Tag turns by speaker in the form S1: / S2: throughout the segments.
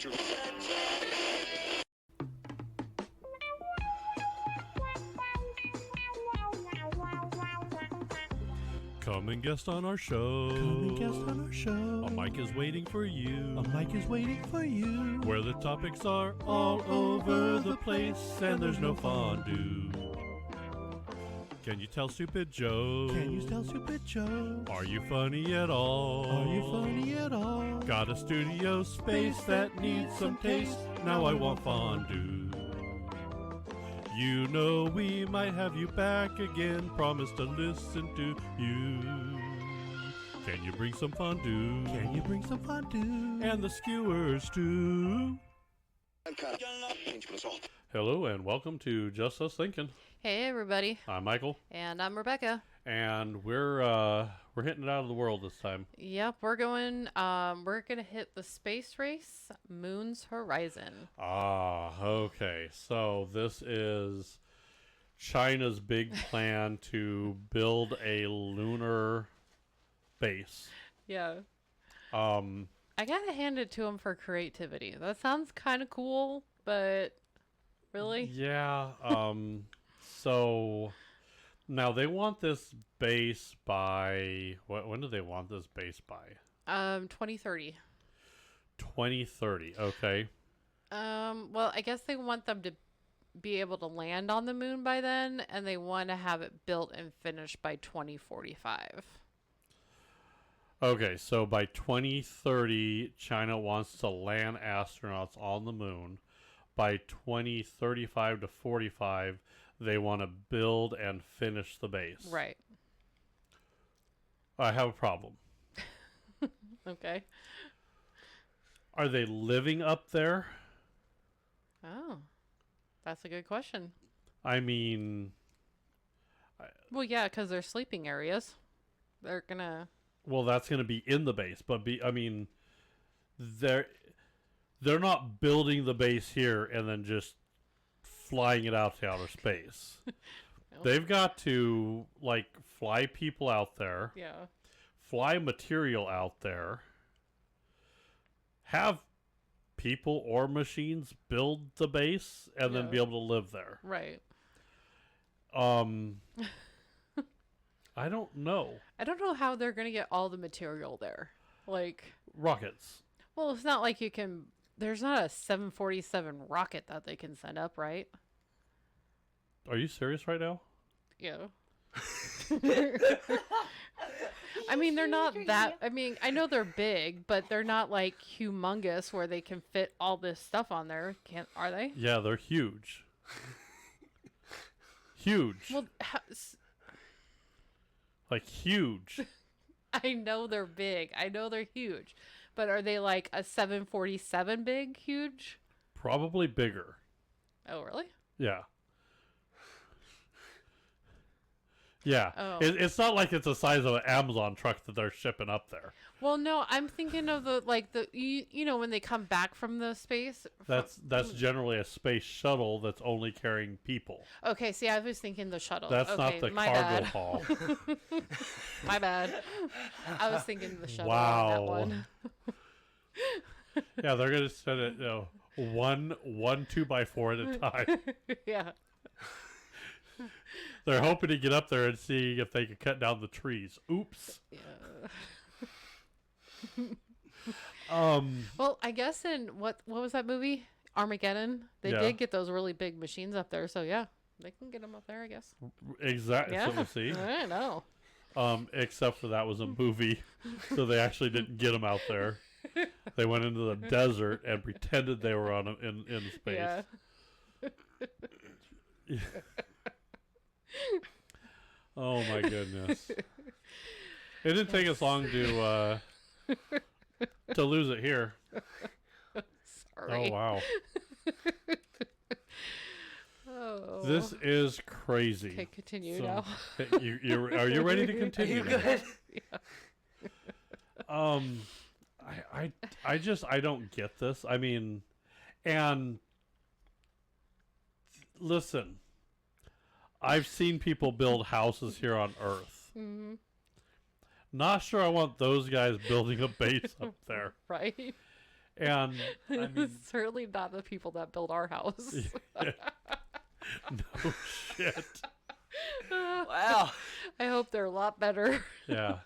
S1: future.
S2: Come and guest on our show.
S3: Come and guest on our show.
S2: A mic is waiting for you.
S3: A mic is waiting for you.
S2: Where the topics are all over the place and there's no fondue. Can you tell stupid jokes?
S3: Can you tell stupid jokes?
S2: Are you funny at all?
S3: Are you funny at all?
S2: Got a studio space that needs some taste. Now I want fondue. You know we might have you back again. Promise to listen to you. Can you bring some fondue?
S3: Can you bring some fondue?
S2: And the skewers too. Hello and welcome to Just Us Thinkin.
S4: Hey everybody,
S2: I'm Michael,
S4: and I'm Rebecca.
S2: and we're hitting it out of the world this time.
S4: Yep, we're gonna hit the space race, Moon's Horizon.
S2: Okay. So this is China's big plan to build a lunar base.
S4: Yeah.
S2: Um,
S4: I gotta hand it to him for creativity. That sounds kind of cool, but really?
S2: yeah. So now they want this base by when do they want this base by?
S4: 2030.
S2: 2030. Okay.
S4: Well, I guess they want them to be able to land on the moon by then, and they want to have it built and finished by 2045.
S2: Okay, so by 2030, China wants to land astronauts on the moon. By 2035 to 45, they want to build and finish the base.
S4: Right.
S2: I have a problem.
S4: Okay.
S2: Are they living up there?
S4: Oh, that's a good question.
S2: I mean,
S4: Well, yeah, because they're sleeping areas. They're gonna.
S2: well, that's going to be in the base, but I mean, they're not building the base here and then just flying it out to outer space.
S4: Well,
S2: They've got to like fly people out there,
S4: yeah.
S2: fly material out there, have people or machines build the base, and then
S4: Yeah.
S2: be able to live there.
S4: Right.
S2: I don't know.
S4: I don't know how they're gonna get all the material there. Like,
S2: Rockets.
S4: well, it's not like you can. There's not a 747 rocket that they can send up, right?
S2: Are you serious right now?
S4: Yeah. I mean, they're not that. I mean, I know they're big, but they're not like humongous where they can fit all this stuff on there. Can't? Are they?
S2: Yeah, they're huge. Huge.
S4: Well,
S2: Like huge.
S4: I know they're big. I know they're huge, but are they like a 747 big, huge?
S2: Probably bigger.
S4: Oh, really?
S2: Yeah. Yeah.
S4: Oh.
S2: It's not like it's the size of an Amazon truck that they're shipping up there.
S4: Well, no, I'm thinking of you know when they come back from the space.
S2: That's generally a space shuttle that's only carrying people.
S4: Okay, see, I was thinking the shuttle.
S2: That's
S4: okay,
S2: not the
S4: my
S2: cargo
S4: bad.
S2: haul.
S4: My bad. I was thinking the shuttle
S2: Wow.
S4: on that one.
S2: Yeah, they're gonna send it, one 2x4 at a time.
S4: Yeah.
S2: They're hoping to get up there and see if they can cut down the trees. Oops.
S4: Yeah. Well, I guess in what was that movie? Armageddon. They
S2: Yeah.
S4: did get those really big machines up there, so yeah, they can get them up there, I guess.
S2: Exactly.
S4: Yeah.
S2: So see.
S4: I know.
S2: Except for that was a movie, so they actually didn't get them out there. They went into the desert and pretended they were in space.
S4: Yeah.
S2: Oh my goodness! It didn't take us long to lose it here.
S4: Sorry.
S2: Oh wow!
S4: Oh.
S2: This is crazy.
S4: Okay, continue
S2: So,
S4: now.
S2: are you ready to continue? now?
S4: Yeah.
S2: I don't get this. I mean, and listen, I've seen people build houses here on Earth.
S4: Mm-hmm.
S2: Not sure I want those guys building a base up there.
S4: Right.
S2: And I mean,
S4: certainly not the people that built our house.
S2: no shit.
S1: Wow.
S4: I hope they're a lot better.
S2: Yeah.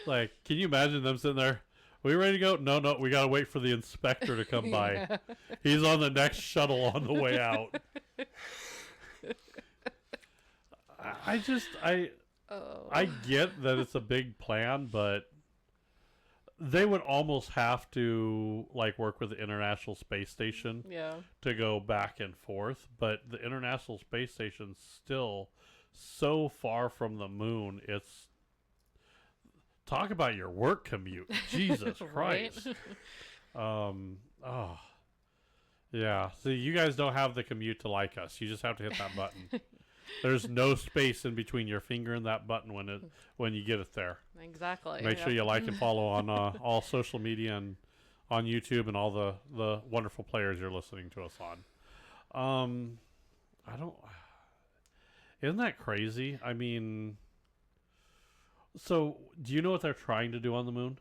S2: Like, can you imagine them sitting there? We ready to go? No, we got to wait for the inspector to come by.
S4: Yeah.
S2: He's on the next shuttle on the way out. I get that it's a big plan, but they would almost have to like work with the International Space Station
S4: Yeah.
S2: to go back and forth. But the International Space Station's still so far from the moon. It's talk about your work commute. Jesus
S4: Right?
S2: Christ. Oh. Yeah. See, you guys don't have the commute to like us. You just have to hit that button. There's no space in between your finger and that button when you get it there.
S4: Exactly.
S2: Make sure you like and follow on all social media and on YouTube and all the wonderful players you're listening to us on. I don't. Isn't that crazy? I mean, so do you know what they're trying to do on the moon?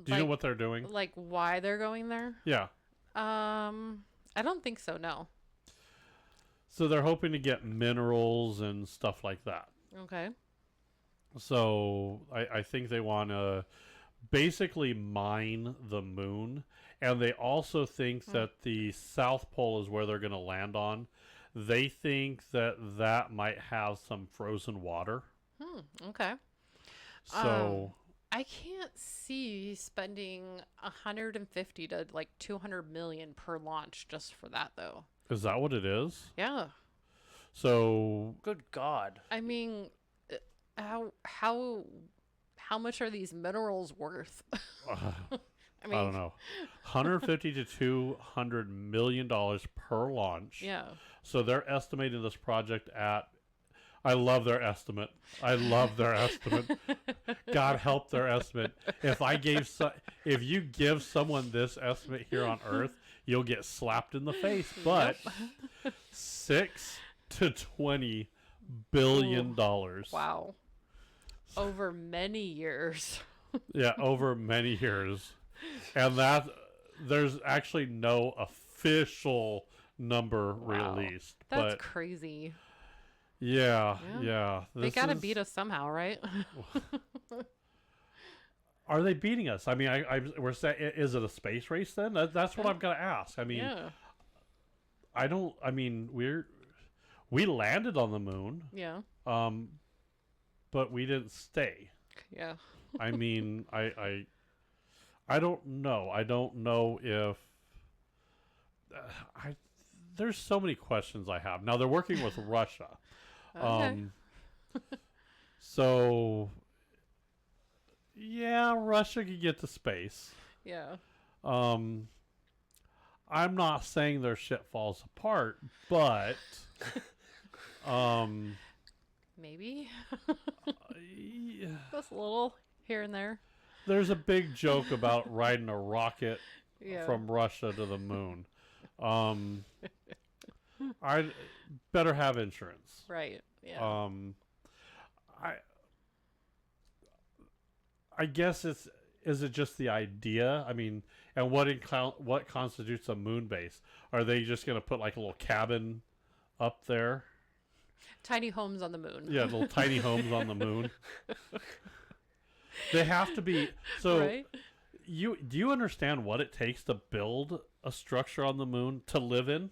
S2: Do you know what they're doing?
S4: Like why they're going there?
S2: Yeah.
S4: I don't think so. No.
S2: So they're hoping to get minerals and stuff like that.
S4: Okay.
S2: So I think they want to basically mine the moon. And they also think that the South Pole is where they're going to land on. They think that might have some frozen water.
S4: Okay.
S2: So
S4: I can't see spending 150 to like 200 million per launch just for that though.
S2: is that what it is?
S4: Yeah.
S2: So
S1: Good God.
S4: I mean, how much are these minerals worth? I mean,
S2: I don't know. 150 to 200 million dollars per launch.
S4: Yeah.
S2: So they're estimating this project at. I love their estimate. I love their estimate. God help their estimate. If you give someone this estimate here on Earth, you'll get slapped in the face. But $6 to $20 billion.
S4: Wow. Over many years.
S2: Yeah, over many years. And that there's actually no official number
S4: Wow.
S2: released.
S4: That's
S2: but
S4: crazy.
S2: yeah.
S4: They gotta beat us somehow, right?
S2: Are they beating us? I mean, we're saying, is it a space race then? That's what I'm gonna ask. I mean,
S4: Yeah.
S2: I mean, we landed on the moon,
S4: Yeah.
S2: but we didn't stay.
S4: Yeah.
S2: I mean, I don't know. I don't know if there's so many questions I have. Now they're working with Russia.
S4: Okay.
S2: So yeah, Russia could get to space.
S4: Yeah.
S2: I'm not saying their shit falls apart, but
S4: Maybe.
S2: yeah,
S4: Just a little here and there.
S2: there's a big joke about riding a rocket
S4: Yeah.
S2: from Russia to the moon. I better have insurance.
S4: Right. Yeah.
S2: I guess is it just the idea? I mean, and what constitutes a moon base? Are they just going to put like a little cabin up there?
S4: Tiny homes on the moon.
S2: Yeah, little tiny homes on the moon. They have to be. So
S4: Right?
S2: do you understand what it takes to build a structure on the moon to live in?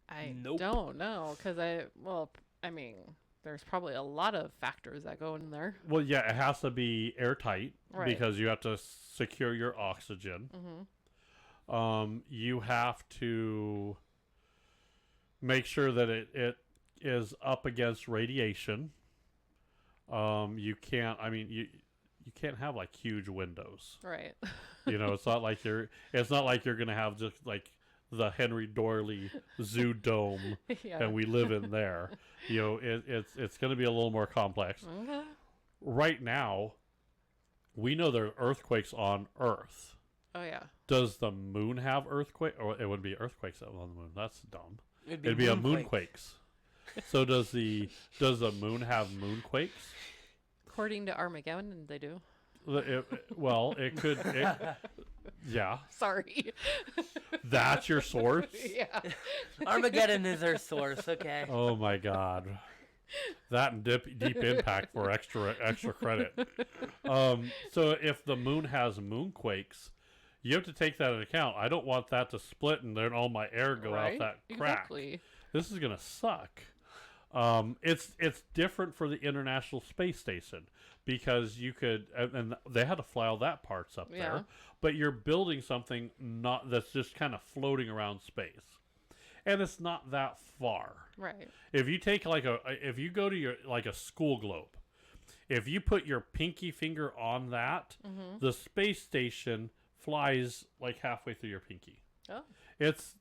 S4: I
S1: Nope.
S4: don't know because I mean, there's probably a lot of factors that go in there.
S2: Well, yeah, it has to be airtight
S4: Right.
S2: because you have to secure your oxygen.
S4: Mm-hmm.
S2: You have to make sure that it is up against radiation. You can't. I mean, you can't have like huge windows.
S4: Right.
S2: You know, it's not like you're gonna have just like the Henry Dorley Zoo Dome,
S4: Yeah.
S2: and we live in there. You know, it's going to be a little more complex.
S4: Okay.
S2: Right now, we know there are earthquakes on Earth.
S4: Oh yeah.
S2: Does the moon have earthquake? Or it wouldn't be earthquakes on the moon. That's dumb.
S1: It'd
S2: It'd be a
S1: moonquake.
S2: moonquakes. So does the moon have moonquakes?
S4: According to Armageddon, they do.
S2: Well, it could. Yeah,
S4: Sorry.
S2: that's your source.
S4: Yeah.
S1: Armageddon is our source. Okay.
S2: Oh my God, that and deep impact for extra credit. So if the moon has moonquakes, you have to take that into account. I don't want that to split and then all my air go out that crack.
S4: Exactly.
S2: This is gonna suck. It's different for the International Space Station because you could, and they had to fly all that parts up there. But you're building something not that's just kind of floating around space, and it's not that far.
S4: Right.
S2: If you take if you go to your like a school globe, if you put your pinky finger on that, the space station flies like halfway through your pinky.
S4: Oh.
S2: It's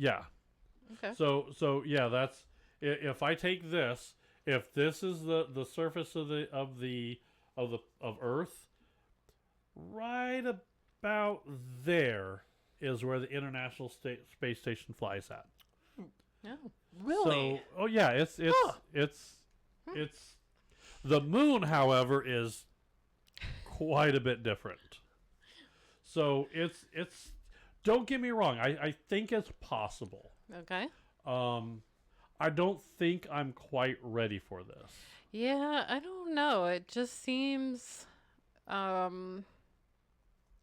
S4: Okay.
S2: So yeah, that's if I take this, if this is the surface of Earth, right about there is where the International Space Station flies at.
S4: No.
S1: Really?
S2: So, oh yeah, it's the moon, however, is quite a bit different. So it's don't get me wrong, I think it's possible.
S4: Okay.
S2: I don't think I'm quite ready for this.
S4: Yeah, I don't know. It just seems I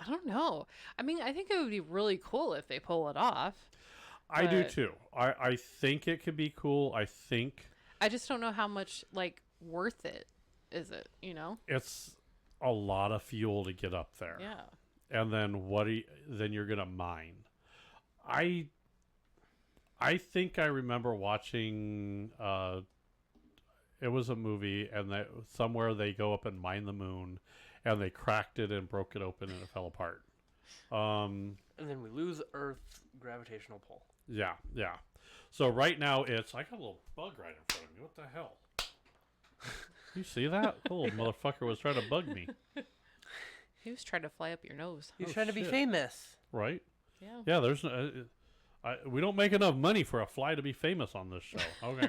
S4: don't know. I mean, I think it would be really cool if they pull it off.
S2: I do too. I think it could be cool. I
S4: just don't know how much worth it is it, you know?
S2: it's a lot of fuel to get up there.
S4: Yeah.
S2: And then then you're gonna mine. I think I remember watching it was a movie, and somewhere they go up and mine the moon, and they cracked it and broke it open and it fell apart.
S1: And then we lose Earth's gravitational pull.
S2: Yeah. So right now I got a little bug right in front of me. What the hell? You see that? The little motherfucker was trying to bug me.
S4: He was trying to fly up your nose.
S1: He's trying to be famous.
S2: Right?
S4: Yeah.
S2: Yeah, there's we don't make enough money for a fly to be famous on this show. Okay.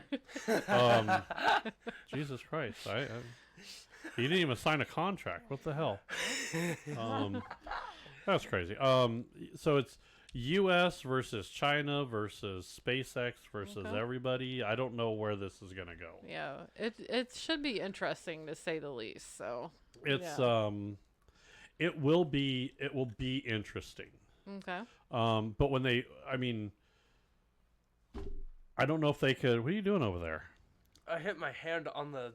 S2: Jesus Christ. He didn't even sign a contract. What the hell? That's crazy. So it's U.S. versus China versus SpaceX versus everybody. I don't know where this is going to go.
S4: Yeah. It should be interesting to say the least. So
S2: It's it will be interesting.
S4: okay.
S2: But when I don't know if they could. What are you doing over there?
S1: I hit my hand on the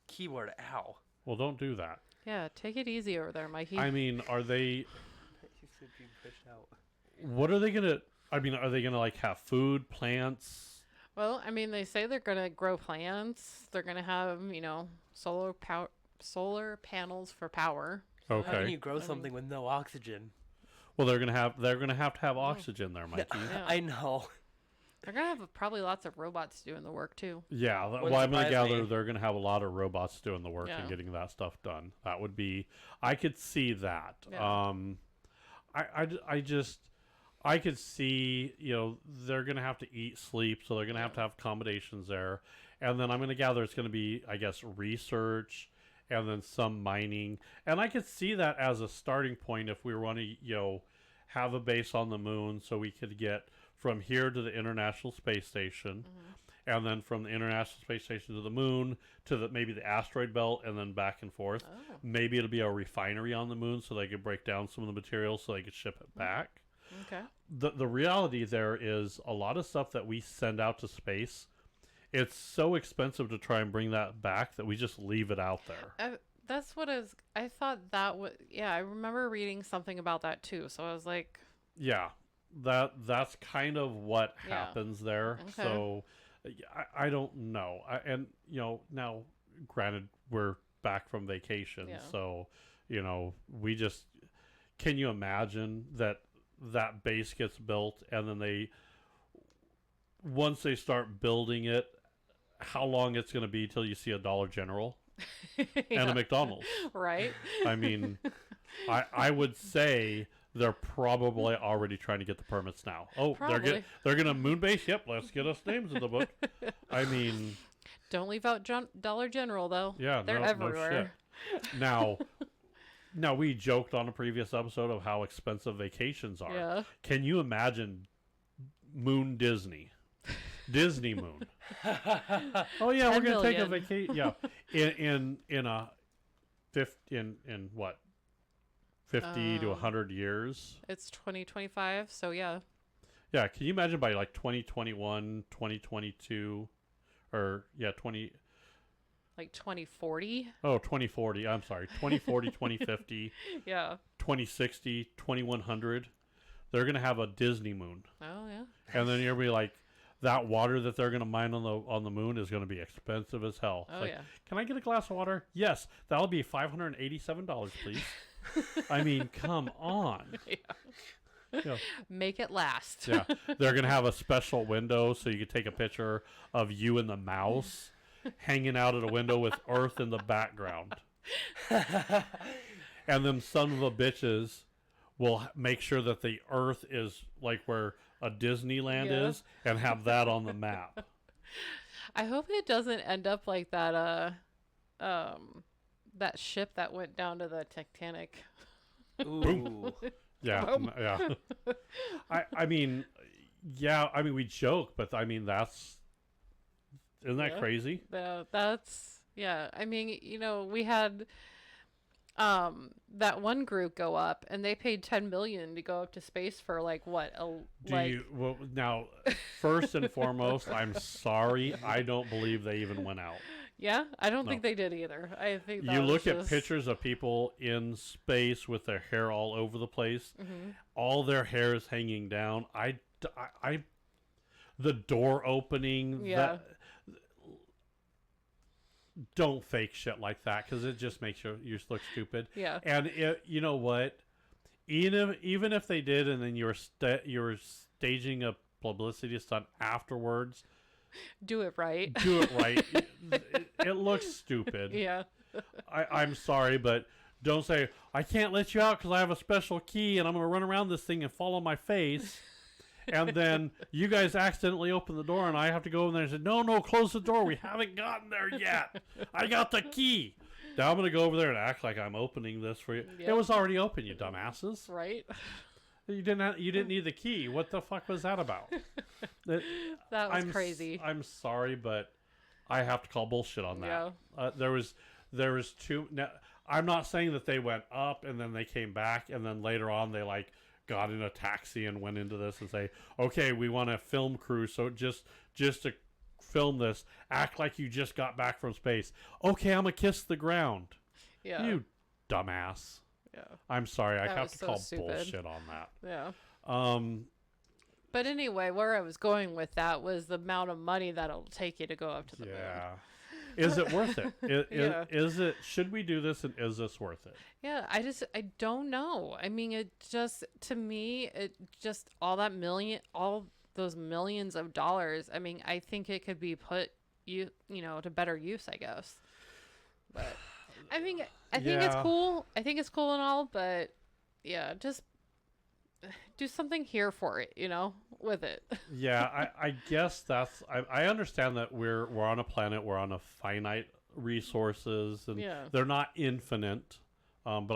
S1: keyboard. Ow.
S2: Well, don't do that.
S4: Yeah, take it easy over there, Mikey.
S2: I mean, are they?
S1: He's being pushed out.
S2: What are they gonna? I mean, are they gonna have food, plants?
S4: Well, I mean, they say they're gonna grow plants. They're gonna have, solar panels for power.
S1: How can
S2: Okay.
S1: you grow something with no oxygen?
S2: Well, they're gonna have to have oxygen there, Mikey.
S4: Yeah.
S1: I know.
S4: They're gonna have probably lots of robots doing the work too.
S2: Yeah.
S1: Wouldn't
S2: Well, I'm gonna
S1: surprise
S2: gather
S1: me.
S2: they're gonna have a lot of robots doing the work and
S4: Yeah.
S2: getting that stuff done. That would be. I could see that.
S4: Yeah.
S2: I could see, they're going to have to eat, sleep, so they're going to have accommodations there. And then I'm going to gather it's going to be, I guess, research and then some mining. And I could see that as a starting point if we want to, have a base on the moon so we could get from here to the International Space Station. And then from the International Space Station to the moon to maybe the asteroid belt and then back and forth.
S4: Oh.
S2: Maybe it'll be a refinery on the moon so they could break down some of the materials so they could ship it back.
S4: Okay.
S2: The reality there is a lot of stuff that we send out to space, it's so expensive to try and bring that back that we just leave it out there.
S4: That's what I thought that was. Yeah, I remember reading something about that too. So I was like,
S2: Yeah, that's kind of what happens there.
S4: Okay.
S2: So I don't know. Now granted we're back from vacation, so we just can you imagine that base gets built and then once they start building it, how long it's going to be till you see a Dollar General and a McDonald's?
S4: Right.
S2: I mean, I would say they're probably already trying to get the permits now. Oh,
S4: Probably.
S2: they're going to moon base? Yep, let's get us names in the book. I mean,
S4: Don't leave out Dollar General though.
S2: yeah,
S4: They're
S2: no
S4: everywhere.
S2: shit. Now, now we joked on a previous episode of how expensive vacations are.
S4: Yeah.
S2: Can you imagine Moon Disney? Disney Moon. Oh yeah, we're
S4: 10
S2: gonna take a
S4: million.
S2: vacation. Yeah, in a in what 50 to 100 years.
S4: It's 2025, so yeah.
S2: Yeah, can you imagine by like 2021, 2022, or yeah 20.
S4: Like 2040.
S2: Oh, 2040. I'm sorry. 2040, 2050,
S4: Yeah.
S2: 2060, 2100. They're going to have a Disney moon.
S4: Oh yeah.
S2: And then you're going to be like, that water that they're going to mine on the moon is going to be expensive as hell. It's
S4: Oh
S2: like,
S4: yeah.
S2: can I get a glass of water? Yes. That'll be $587, please. I mean, come on. Yeah.
S4: Make it last.
S2: Yeah. They're going to have a special window so you can take a picture of you and the mouse hanging out at a window with Earth in the background. And them son of a bitches will make sure that the Earth is like where a Disneyland
S4: Yeah.
S2: is and have that on the map.
S4: I hope it doesn't end up like that that ship that went down to the Titanic.
S1: Ooh.
S2: Yeah. Yeah. I mean, yeah, I mean, we joke, but I mean, isn't that
S4: Yeah.
S2: crazy?
S4: That's yeah. I mean, we had that one group go up and they paid 10 million to go up to space for like what
S2: Now, first and foremost, I'm sorry. I don't believe they even went out.
S4: Yeah, I don't
S2: No.
S4: think they did either. I think that
S2: You
S4: was
S2: look at
S4: just-
S2: pictures of people in space with their hair all over the place.
S4: Mhm.
S2: All their hair is hanging down. The door opening.
S4: Yeah.
S2: Don't fake shit like that because it just makes you look stupid.
S4: Yeah.
S2: And you know what? Even if they did, and then you were staging a publicity stunt afterwards,
S4: Do it right.
S2: do it right. It looks stupid.
S4: Yeah.
S2: I'm sorry, but don't say, I can't let you out because I have a special key and I'm going to run around this thing and fall on my face. And then you guys accidentally open the door and I have to go in there and say, no, close the door. We haven't gotten there yet. I got the key. Now I'm going to go over there and act like I'm opening this for you.
S4: Yep.
S2: It was already open, you dumbasses.
S4: Right.
S2: You didn't need the key. What the fuck was that about?
S4: That was crazy.
S2: I'm sorry, but I have to call bullshit on that.
S4: Yeah.
S2: There was two. Now, I'm not saying that they went up and then they came back and then later on they like got in a taxi and went into this and say, okay, we want a film crew, so just to film this, act like you just got back from space. Okay, I'm gonna kiss the ground.
S4: Yeah.
S2: You dumbass.
S4: Yeah.
S2: I'm sorry, I
S4: That
S2: have
S4: was
S2: to
S4: so
S2: call
S4: stupid.
S2: bullshit on that.
S4: Yeah. But anyway, where I was going with that was the amount of money that it'll take you to go up to the moon.
S2: Yeah. Is it worth it?
S4: Yeah.
S2: Is it? Should we do this? And is this worth it?
S4: Yeah, I don't know. I mean, it just, to me, all those millions of dollars. I mean, I think it could be put to better use, I guess. But I think it's
S2: Yeah.
S4: cool. I think it's cool and all, but yeah, just do something here for it, with it.
S2: Yeah, I guess I understand that we're on a planet, we're on a finite resources, and
S4: Yeah.
S2: they're not infinite. But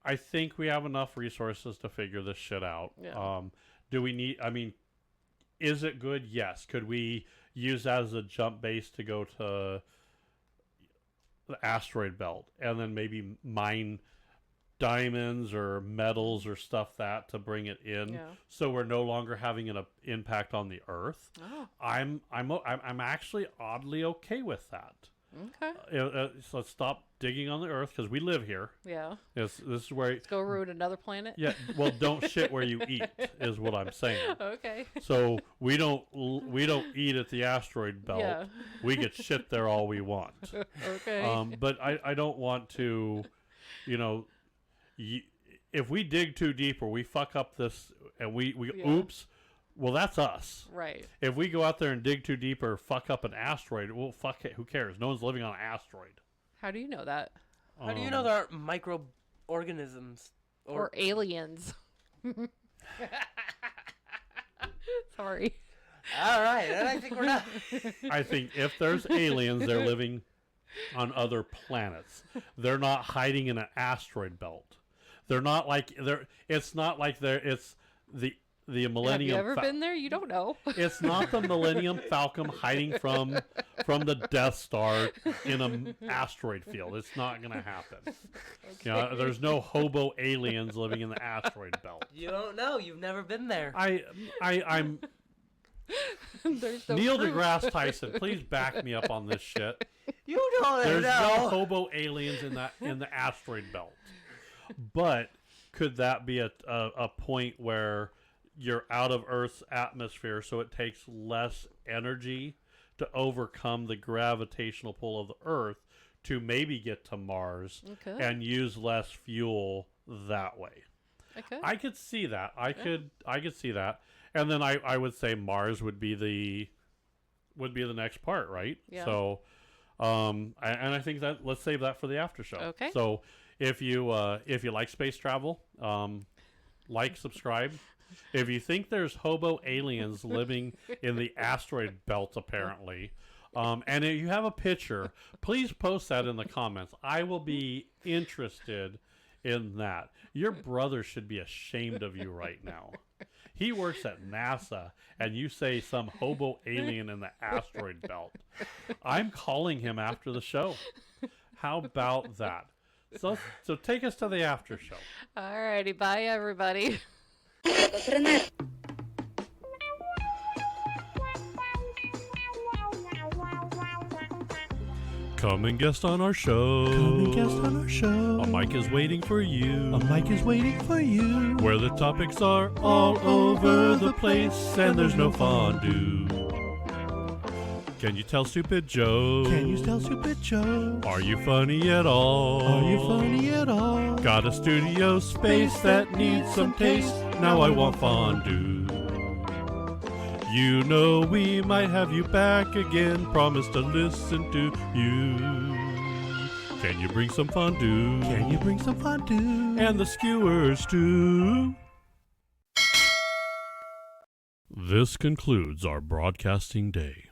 S2: I think we have enough resources to figure this shit out.
S4: Yeah.
S2: Do we need? I mean, is it good? Yes. Could we use that as a jump base to go to the asteroid belt and then maybe mine diamonds or metals or stuff to bring it in,
S4: Yeah.
S2: so we're no longer having an impact on the Earth?
S4: Oh,
S2: I'm actually oddly okay with that.
S4: okay.
S2: So let's stop digging on the Earth because we live here.
S4: Yeah.
S2: This is where.
S4: Let's go ruin another planet.
S2: Yeah. Well, don't shit where you eat is what I'm saying.
S4: Okay.
S2: So we don't eat at the asteroid belt.
S4: Yeah.
S2: We get shit there all we want.
S4: Okay.
S2: But I don't want to, if we dig too deep or we fuck up this and we
S4: Yeah.
S2: oops, well, that's us.
S4: Right.
S2: If we go out there and dig too deep or fuck up an asteroid, well, fuck it. Who cares? No one's living on an asteroid.
S4: How do you know that?
S1: How do you know there aren't microorganisms?
S4: Or aliens. Sorry.
S1: All right, and I think we're not.
S2: I think if there's aliens, they're living on other planets. They're not hiding in an asteroid belt. They're not like it's not like it's the Millennium.
S4: Have you ever been there? You don't know.
S2: It's not the Millennium Falcon hiding from the Death Star in an asteroid field. It's not going to happen. Okay. There's no hobo aliens living in the asteroid belt.
S1: You don't know. You've never been there.
S2: I'm
S4: There's no
S2: Neil
S4: proof.
S2: deGrasse Tyson. Please back me up on this shit.
S1: You don't
S2: There's
S1: know.
S2: no hobo aliens in the asteroid belt. But could that be a point where you're out of Earth's atmosphere, so it takes less energy to overcome the gravitational pull of the Earth to maybe get to Mars and use less fuel that way?
S4: Okay.
S2: I could see that. I could see that. And then I would say Mars would be the next part, right?
S4: Yeah.
S2: So and I think that let's save that for the after show.
S4: Okay.
S2: So if you like space travel, like, subscribe. If you think there's hobo aliens living in the asteroid belt, apparently, and if you have a picture, please post that in the comments. I will be interested in that. Your brother should be ashamed of you right now. He works at NASA, and you say some hobo alien in the asteroid belt. I'm calling him after the show. How about that? So take us to the after show.
S4: Alrighty, bye everybody.
S2: Come and guest on our show.
S3: Come and guest on our show.
S2: A mic is waiting for you.
S3: A mic is waiting for you.
S2: Where the topics are all over the place and there's no fondue. Can you tell stupid jokes?
S3: Can you tell stupid jokes?
S2: Are you funny at all?
S3: Are you funny at all?
S2: Got a studio space that needs some taste. Now I want fondue. You know we might have you back again. Promise to listen to you. Can you bring some fondue?
S3: Can you bring some fondue?
S2: And the skewers too. This concludes our broadcasting day.